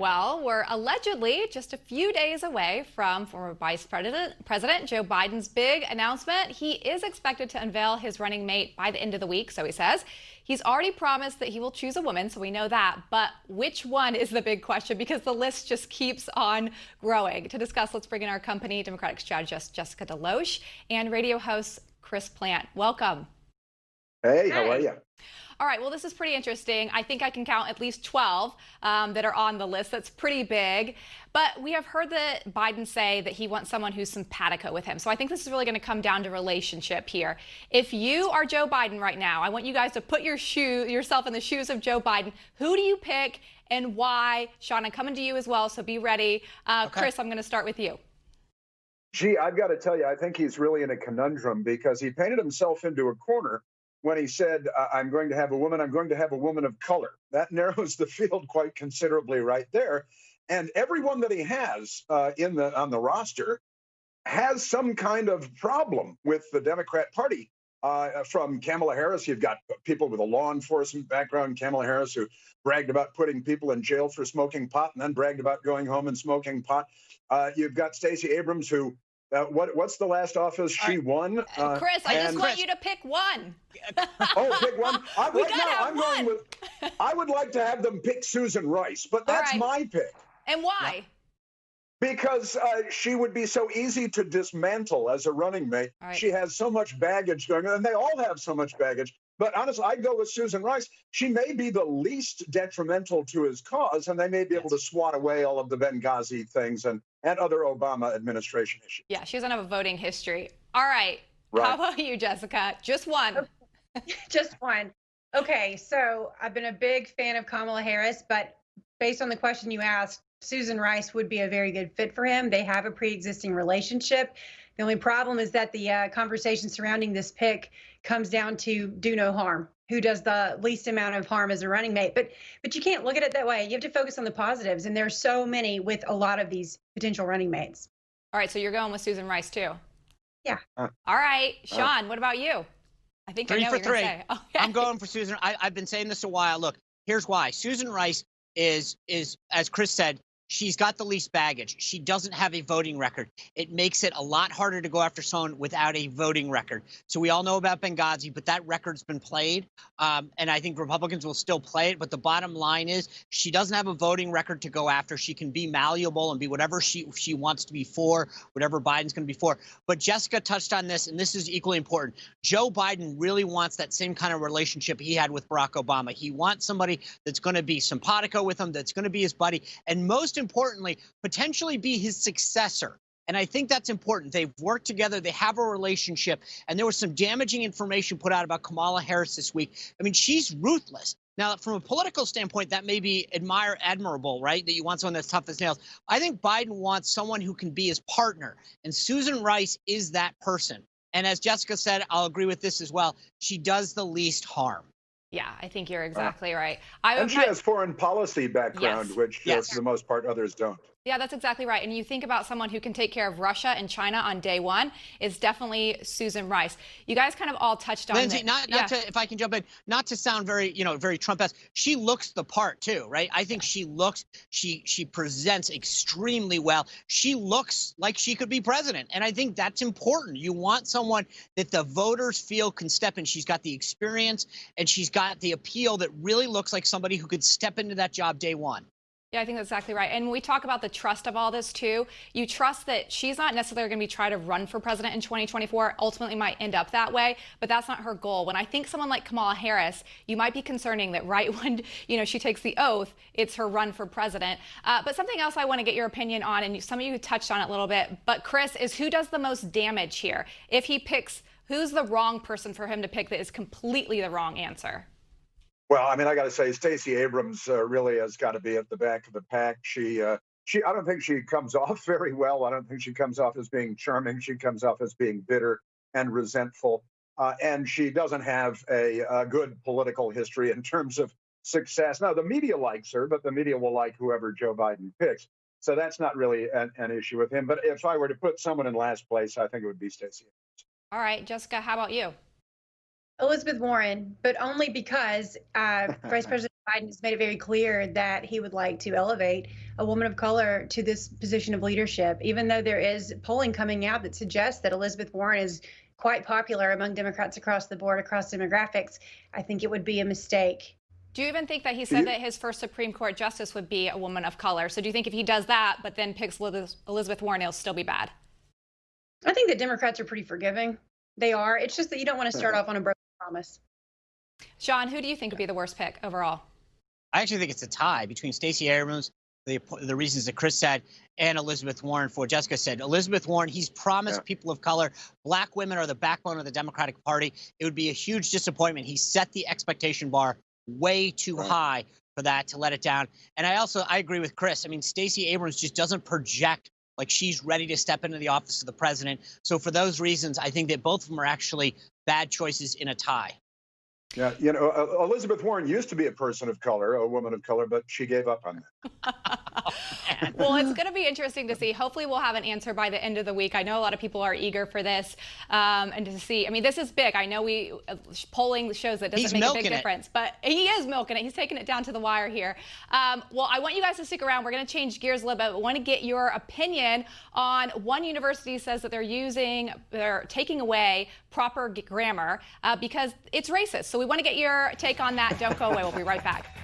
Well, we're allegedly just a few days away from former Vice President Joe Biden's big announcement. He is expected to unveil his running mate by the end of the week, so he says. He's already promised that he will choose a woman, so we know that. But which one is the big question, because the list just keeps on growing. To discuss, let's bring in our company Democratic strategist Jessica DeLoach and radio host Chris Plant. Welcome. Hey, how are you? All right, well, this is pretty interesting. I think I can count at least 12 that are on the list. That's pretty big. But we have heard that Biden say that he wants someone who's simpatico with him. So I think this is really going to come down to relationship here. If you are Joe Biden right now, I want you guys to put yourself in the shoes of Joe Biden. Who do you pick and why? Sean, I'm coming to you as well, so be ready. Okay. Chris, I'm going to start with you. Gee, I've got to tell you, I think he's really in a conundrum because he painted himself into a corner when he said, I'm going to have a woman of color. That narrows the field quite considerably right there. And everyone that he has on the roster has some kind of problem with the Democrat Party. From Kamala Harris, you've got people with a law enforcement background, Kamala Harris, who bragged about putting people in jail for smoking pot and then bragged about going home and smoking pot. You've got Stacey Abrams, who what's the last office she won? Chris, I just want you to pick one. Oh, pick one. I would like to have them pick Susan Rice, but that's my pick. And why? Yeah. Because she would be so easy to dismantle as a running mate. Right. She has so much baggage going on, and they all have so much baggage. But honestly, I'd go with Susan Rice. She may be the least detrimental to his cause, and they may be able to swat away all of the Benghazi things and other Obama administration issues. Yeah, she doesn't have a voting history. All right. How about you, Jessica? Just one. Just one. Okay, so I've been a big fan of Kamala Harris, but based on the question you asked, Susan Rice would be a very good fit for him. They have a pre-existing relationship. The only problem is that the conversation surrounding this pick comes down to do no harm. Who does the least amount of harm as a running mate? But you can't look at it that way. You have to focus on the positives, and there's so many with a lot of these potential running mates. All right, so you're going with Susan Rice too? Yeah. All right, Sean, what about you? I think 3 I know for what you're 3. Say. Okay. I'm going for Susan. I've been saying this a while. Look, here's why. Susan Rice is as Chris said, she's got the least baggage. She doesn't have a voting record. It makes it a lot harder to go after someone without a voting record. So we all know about Benghazi, but that record's been played. And I think Republicans will still play it. But the bottom line is she doesn't have a voting record to go after. She can be malleable and be whatever she wants to be for, whatever Biden's going to be for. But Jessica touched on this, and this is equally important. Joe Biden really wants that same kind of relationship he had with Barack Obama. He wants somebody that's going to be simpatico with him, that's going to be his buddy, and most importantly, potentially be his successor. And I think that's important. They've worked together. They have a relationship. And there was some damaging information put out about Kamala Harris this week. I mean, she's ruthless. Now, from a political standpoint, that may be admirable, right? That you want someone that's tough as nails. I think Biden wants someone who can be his partner. And Susan Rice is that person. And as Jessica said, I'll agree with this as well. She does the least harm. Yeah, I think you're exactly right. And she has foreign policy background, which for the most part others don't. Yeah, that's exactly right. And you think about someone who can take care of Russia and China on day one is definitely Susan Rice. You guys kind of all touched on Lindsay, if I can jump in, not to sound very, very Trump-esque, she looks the part too, right? I think she presents extremely well. She looks like she could be president. And I think that's important. You want someone that the voters feel can step in. She's got the experience and she's got the appeal that really looks like somebody who could step into that job day one. Yeah, I think that's exactly right. And when we talk about the trust of all this, too, you trust that she's not necessarily going to be trying to run for president in 2024, ultimately might end up that way, but that's not her goal. When I think someone like Kamala Harris, you might be concerning that right when, she takes the oath, it's her run for president. But something else I want to get your opinion on, and some of you touched on it a little bit, but Chris, is who does the most damage here? If he picks, who's the wrong person for him to pick that is completely the wrong answer? Well, I mean, I got to say, Stacey Abrams really has got to be at the back of the pack. I don't think she comes off very well. I don't think she comes off as being charming. She comes off as being bitter and resentful. And she doesn't have a good political history in terms of success. Now, the media likes her, but the media will like whoever Joe Biden picks. So that's not really an issue with him. But if I were to put someone in last place, I think it would be Stacey Abrams. All right, Jessica, how about you? Elizabeth Warren, but only because Vice President Biden has made it very clear that he would like to elevate a woman of color to this position of leadership, even though there is polling coming out that suggests that Elizabeth Warren is quite popular among Democrats across the board, across demographics. I think it would be a mistake. Do you even think that he said that his first Supreme Court justice would be a woman of color? So do you think if he does that, but then picks Elizabeth Warren, it'll still be bad? I think that Democrats are pretty forgiving. They are. It's just that you don't want to start off on a broken promise. Sean, who do you think would be the worst pick overall? I actually think it's a tie between Stacey Abrams, the reasons that Chris said, and Elizabeth Warren for what Jessica said. Elizabeth Warren, he's promised people of color, black women are the backbone of the Democratic Party. It would be a huge disappointment. He set the expectation bar way too high for that to let it down. And I agree with Chris. I mean, Stacey Abrams just doesn't project like she's ready to step into the office of the president. So for those reasons, I think that both of them are actually bad choices in a tie. Yeah, you know, Elizabeth Warren used to be a person of color, a woman of color, but she gave up on that. Well, it's going to be interesting to see. Hopefully we'll have an answer by the end of the week. I know a lot of people are eager for this and to see. I mean, this is big. I know polling shows that doesn't make a big difference, but he is milking it. He's taking it down to the wire here. Well, I want you guys to stick around. We're going to change gears a little bit. I want to get your opinion on one university says that they're taking away proper grammar because it's racist. So we want to get your take on that. Don't go away. We'll be right back.